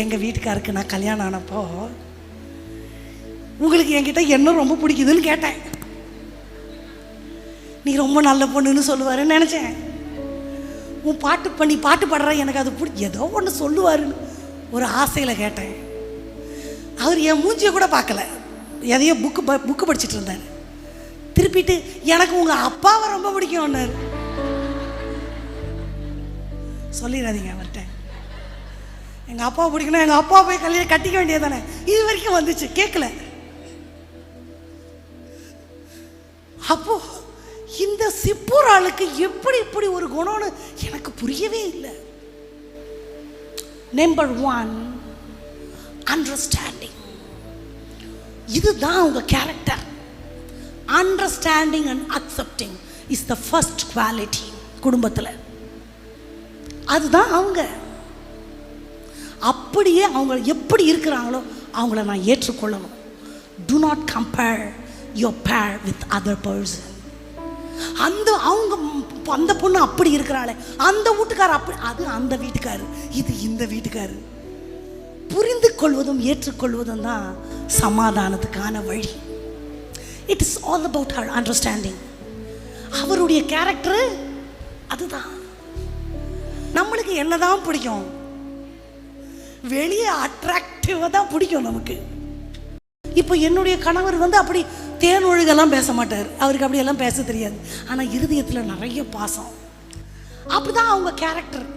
எங்கள் வீட்டுக்காருக்கு நான் கல்யாணம் ஆனப்போ உங்களுக்கு என்கிட்ட என்ன ரொம்ப பிடிக்குதுன்னு கேட்டேன். நீ ரொம்ப நல்ல பொண்ணுன்னு சொல்லுவாருன்னு நினச்சேன். உன் பாட்டு பாடுற எனக்கு அது ஏதோ ஒன்று சொல்லுவாருன்னு ஒரு ஆசையில் கேட்டேன். அவர் என் மூஞ்சியை கூட பார்க்கல, எதையோ புக்கு படிச்சுட்டு இருந்தார். திருப்பிட்டு எனக்கு உங்கள் அப்பாவை ரொம்ப பிடிக்கும்னாரு. சொல்லிடாதீங்க அவர்கிட்ட. எங்கள் அப்பாவை பிடிக்கணும், எங்கள் அப்பா போய் கல்யாணம் கட்டிக்க வேண்டியது தானே. இது வரைக்கும் வந்துச்சு, கேட்கல. அப்போ இந்த சிப்பூர் ஆளுக்கு எப்படி இப்படி ஒரு குணம்னு எனக்கு புரியவே இல்லை. Number 1, understanding. இதுதான் அவங்க character. Understanding and accepting is the first quality குடும்பத்தில். அதுதான் அவங்க. அப்படியே அவங்க எப்படி இருக்கிறாங்களோ அவங்கள நான் ஏற்றுக்கொள்ளணும். To not compare your bear with other person. அந்த பொண்ணு அப்படி இருக்கிறாளே, அந்த வீட்டுக்காரர் அப்படி, அது அந்த வீட்டுக்காரு, இது இந்த வீட்டுக்காரு. புரிந்து கொள்வதும் ஏற்றுக்கொள்வதும் தான் சமாதானத்துக்கான வழி. It is all about her understanding. அவருடைய கேரக்டர் அதுதான். நம்மளுக்கு என்னதான் பிடிக்கும்? வெளியே அட்ராக்டிவாக தான் பிடிக்கும் நமக்கு. இப்போ என்னுடைய கணவர் அப்படி தேனொழுகெல்லாம் பேச மாட்டார், அவருக்கு அப்படியெல்லாம் பேச தெரியாது. ஆனால் இருதயத்தில் நிறைய பாசம். அப்படிதான் அவங்க கேரக்டர்.